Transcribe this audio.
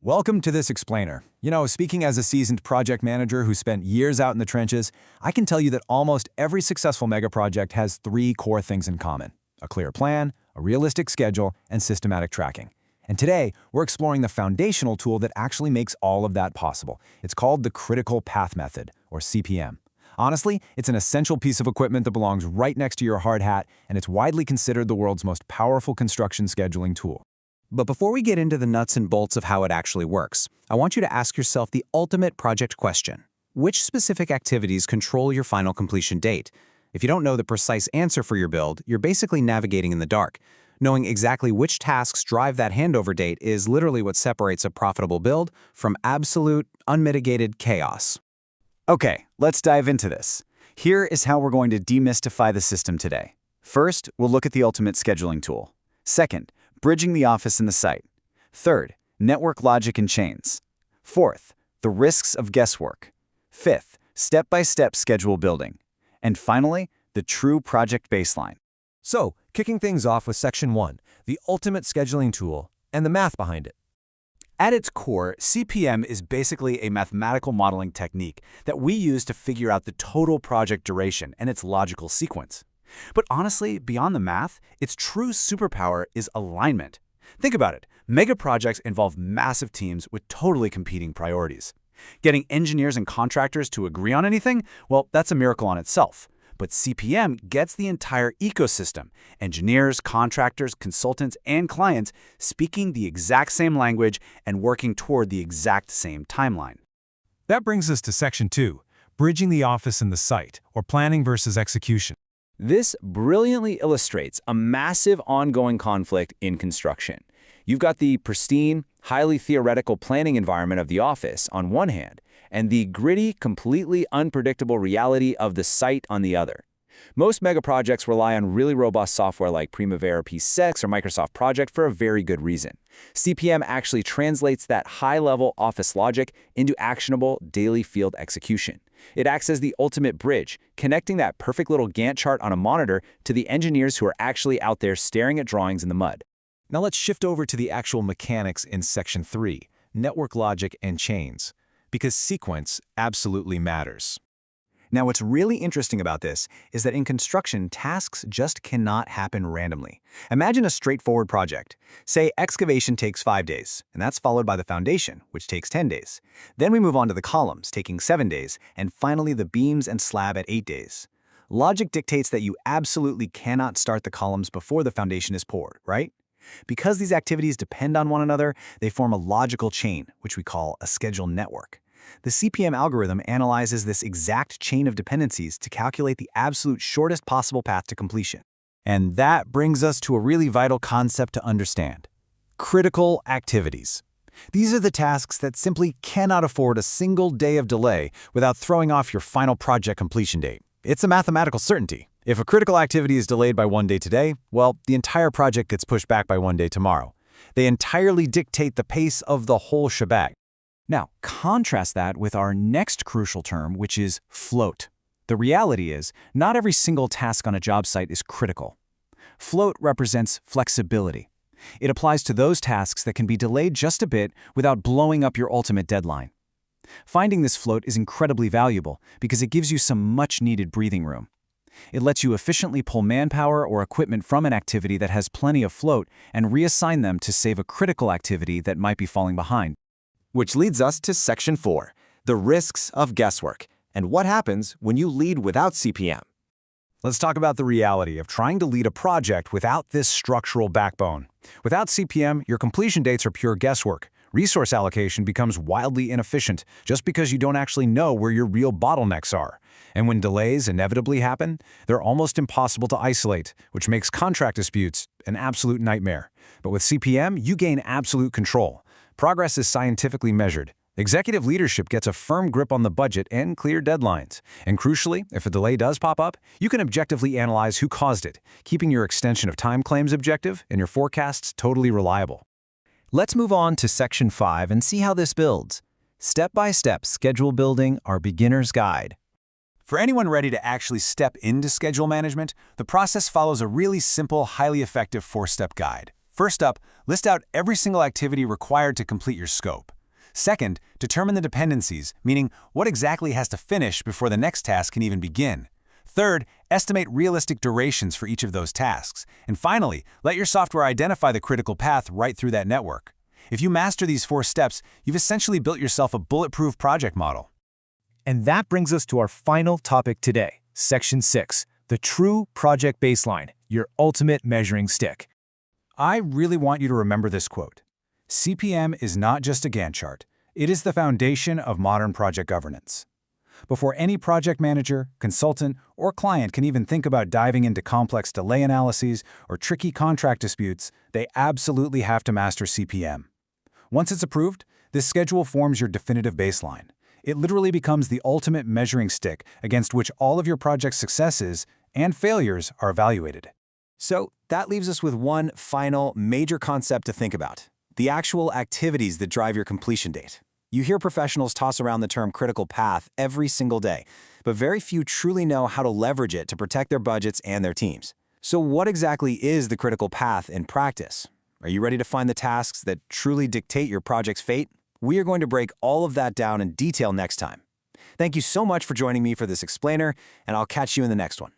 Welcome to this explainer. Speaking as a seasoned project manager who spent years out in the trenches, I can tell you that almost every successful mega project has three core things in common: a clear plan, a realistic schedule, and systematic tracking. And today, we're exploring the foundational tool that actually makes all of that possible. It's called the Critical Path Method, or CPM. Honestly, it's an essential piece of equipment that belongs right next to your hard hat, and it's widely considered the world's most powerful construction scheduling tool. But before we get into the nuts and bolts of how it actually works, I want you to ask yourself the ultimate project question. Which specific activities control your final completion date? If you don't know the precise answer for your build, you're basically navigating in the dark. Knowing exactly which tasks drive that handover date is literally what separates a profitable build from absolute, unmitigated chaos. Okay, let's dive into this. Here is how we're going to demystify the system today. First, we'll look at the ultimate scheduling tool. Second, bridging the office and the site. Third, network logic and chains. Fourth, the risks of guesswork. Fifth, step-by-step schedule building. And finally, the true project baseline. So, kicking things off with Section 1, the ultimate scheduling tool, and the math behind it. At its core, CPM is basically a mathematical modeling technique that we use to figure out the total project duration and its logical sequence. But honestly, beyond the math, its true superpower is alignment. Think about it. Mega projects involve massive teams with totally competing priorities. Getting engineers and contractors to agree on anything? Well, that's a miracle on itself. But CPM gets the entire ecosystem, engineers, contractors, consultants, and clients speaking the exact same language and working toward the exact same timeline. That brings us to Section 2, bridging the office and the site, or planning versus execution. This brilliantly illustrates a massive ongoing conflict in construction. You've got the pristine, highly theoretical planning environment of the office on one hand, and the gritty, completely unpredictable reality of the site on the other. Most mega projects rely on really robust software like Primavera P6 or Microsoft Project for a very good reason. CPM actually translates that high-level office logic into actionable daily field execution. It acts as the ultimate bridge, connecting that perfect little Gantt chart on a monitor to the engineers who are actually out there staring at drawings in the mud. Now let's shift over to the actual mechanics in Section 3, network logic and chains, because sequence absolutely matters. Now, what's really interesting about this is that in construction, tasks just cannot happen randomly. Imagine a straightforward project. Say excavation takes 5 days, and that's followed by the foundation, which takes 10 days. Then we move on to the columns, taking 7 days, and finally the beams and slab at 8 days. Logic dictates that you absolutely cannot start the columns before the foundation is poured, right? Because these activities depend on one another, they form a logical chain, which we call a schedule network. The CPM algorithm analyzes this exact chain of dependencies to calculate the absolute shortest possible path to completion. And that brings us to a really vital concept to understand: critical activities. These are the tasks that simply cannot afford a single day of delay without throwing off your final project completion date. It's a mathematical certainty. If a critical activity is delayed by 1 day today, well, the entire project gets pushed back by 1 day tomorrow. They entirely dictate the pace of the whole shebang. Now, contrast that with our next crucial term, which is float. The reality is, not every single task on a job site is critical. Float represents flexibility. It applies to those tasks that can be delayed just a bit without blowing up your ultimate deadline. Finding this float is incredibly valuable because it gives you some much-needed breathing room. It lets you efficiently pull manpower or equipment from an activity that has plenty of float and reassign them to save a critical activity that might be falling behind. Which leads us to Section 4, the risks of guesswork, and what happens when you lead without CPM. Let's talk about the reality of trying to lead a project without this structural backbone. Without CPM, your completion dates are pure guesswork. Resource allocation becomes wildly inefficient just because you don't actually know where your real bottlenecks are. And when delays inevitably happen, they're almost impossible to isolate, which makes contract disputes an absolute nightmare. But with CPM, you gain absolute control. Progress is scientifically measured. Executive leadership gets a firm grip on the budget and clear deadlines. And crucially, if a delay does pop up, you can objectively analyze who caused it, keeping your extension of time claims objective and your forecasts totally reliable. Let's move on to Section 5 and see how this builds. Step-by-step schedule building, our beginner's guide. For anyone ready to actually step into schedule management, the process follows a really simple, highly effective 4-step guide. First up, list out every single activity required to complete your scope. Second, determine the dependencies, meaning what exactly has to finish before the next task can even begin. Third, estimate realistic durations for each of those tasks. And finally, let your software identify the critical path right through that network. If you master these 4 steps, you've essentially built yourself a bulletproof project model. And that brings us to our final topic today, Section 6, the true project baseline, your ultimate measuring stick. I really want you to remember this quote. CPM is not just a Gantt chart. It is the foundation of modern project governance. Before any project manager, consultant, or client can even think about diving into complex delay analyses or tricky contract disputes, they absolutely have to master CPM. Once it's approved, this schedule forms your definitive baseline. It literally becomes the ultimate measuring stick against which all of your project's successes and failures are evaluated. So that leaves us with one final major concept to think about: the actual activities that drive your completion date. You hear professionals toss around the term critical path every single day, but very few truly know how to leverage it to protect their budgets and their teams. So what exactly is the critical path in practice? Are you ready to find the tasks that truly dictate your project's fate? We are going to break all of that down in detail next time. Thank you so much for joining me for this explainer, and I'll catch you in the next one.